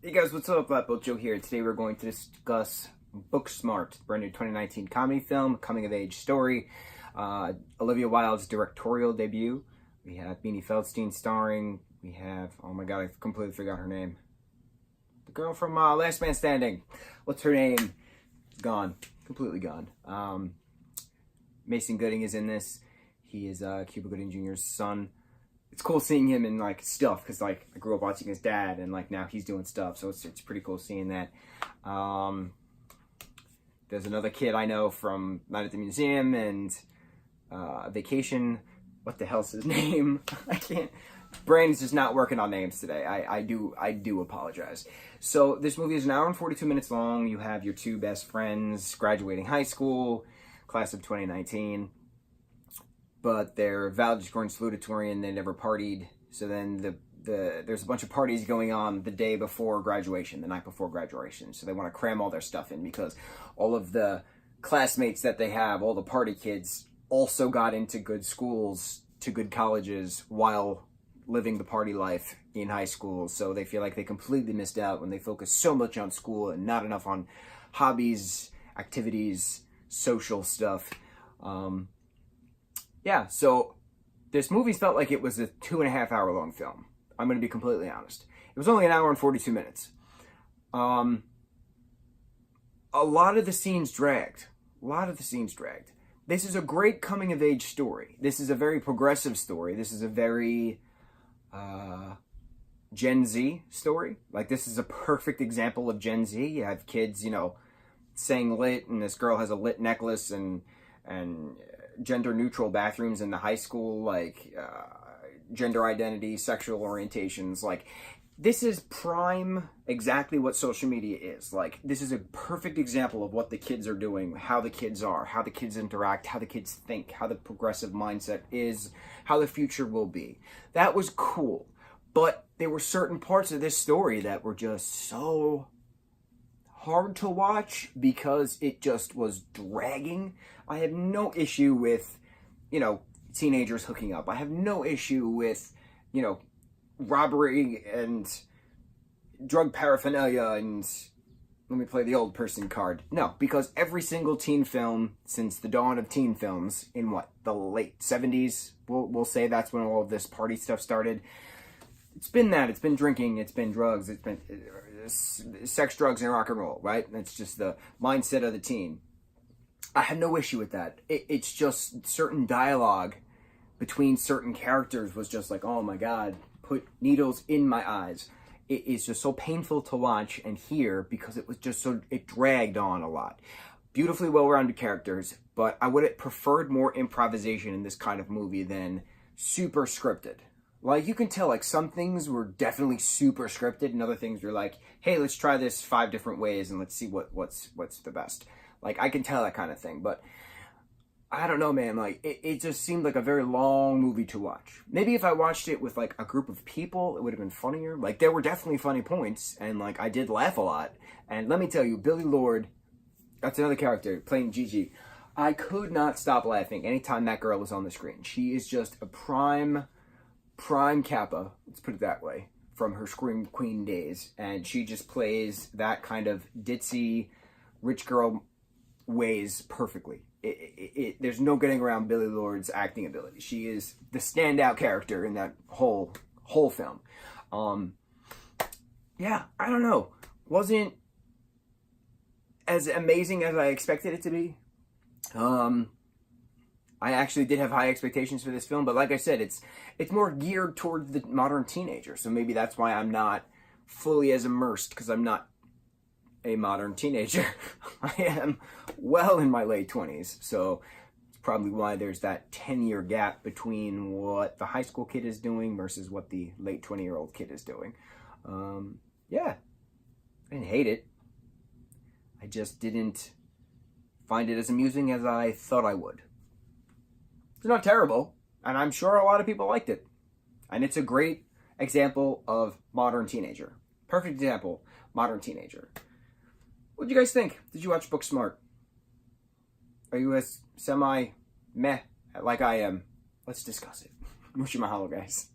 Hey guys, what's up? Lightboltjoe here. Today we're going to discuss Booksmart, brand new 2019 comedy film, coming of age story. Olivia Wilde's directorial debut. We have Beanie Feldstein starring. We have, oh my god, I completely forgot her name. The girl from Last Man Standing. What's her name? Gone. Completely gone. Mason Gooding is in this. He is Cuba Gooding Jr.'s son. It's cool seeing him in like stuff because like I grew up watching his dad and like now he's doing stuff, so it's pretty cool seeing that. There's another kid I know from Night at the Museum and Vacation. What the hell's his name? I can't. Brain's just not working on names today. I do apologize. So this movie is an hour and 42 minutes long. You have your two best friends graduating high school, class of 2019. But they're valedictorian salutatorian, they never partied. So then there's a bunch of parties going on the day before graduation, the night before graduation. So they want to cram all their stuff in because all of the classmates that they have, all the party kids, also got into good schools, to good colleges while living the party life in high school. So they feel like they completely missed out when they focus so much on school and not enough on hobbies, activities, social stuff. Yeah, so this movie felt like it was a 2.5 hour long film. I'm going to be completely honest. It was only an hour and 42 minutes. A lot of the scenes dragged. This is a great coming of age story. This is a very progressive story. This is a very Gen Z story. Like, this is a perfect example of Gen Z. You have kids, you know, saying lit, and this girl has a lit necklace, and gender-neutral bathrooms in the high school, like gender identity, sexual orientations. Like, this is prime exactly what social media is. Like, this is a perfect example of what the kids are doing, how the kids are, how the kids interact, how the kids think, how the progressive mindset is, how the future will be. That was cool. But there were certain parts of this story that were just so hard to watch because it just was dragging. I have no issue with, you know, teenagers hooking up. I have no issue with, you know, robbery and drug paraphernalia and let me play the old person card. No, because every single teen film since the dawn of teen films in what, the late 70s, we'll say that's when all of this party stuff started. It's been that. It's been drinking. It's been drugs. It's been sex, drugs, and rock and roll, right? That's just the mindset of the teen. I have no issue with that. It's just certain dialogue between certain characters was just like, oh my god, put needles in my eyes. It is just so painful to watch and hear because it was just so, it dragged on a lot. Beautifully well-rounded characters, but I would have preferred more improvisation in this kind of movie than super scripted. Like, you can tell, like, some things were definitely super scripted, and other things were like, hey, let's try this 5 different ways, and let's see what's the best. Like, I can tell that kind of thing, but I don't know, man. Like, it just seemed like a very long movie to watch. Maybe if I watched it with, like, a group of people, it would have been funnier. Like, there were definitely funny points, and, like, I did laugh a lot. And let me tell you, Billie Lourd, that's another character, playing Gigi. I could not stop laughing anytime that girl was on the screen. She is just a prime Kappa, let's put it that way, from her Scream Queen days. And she just plays that kind of ditzy, rich girl ways perfectly. There's no getting around Billie Lourd's acting ability. She is the standout character in that whole film. Yeah, I don't know. Wasn't as amazing as I expected it to be. I actually did have high expectations for this film, but like I said, it's more geared toward the modern teenager. So maybe that's why I'm not fully as immersed, because I'm not a modern teenager. I am well in my late 20s, so it's probably why there's that 10-year gap between what the high school kid is doing versus what the late 20-year-old kid is doing. Yeah, I didn't hate it. I just didn't find it as amusing as I thought I would. It's not terrible, and I'm sure a lot of people liked it. And it's a great example of modern teenager. Perfect example, modern teenager. What do you guys think? Did you watch Booksmart? Are you as semi-meh like I am? Let's discuss it. Mucho mahalo, guys.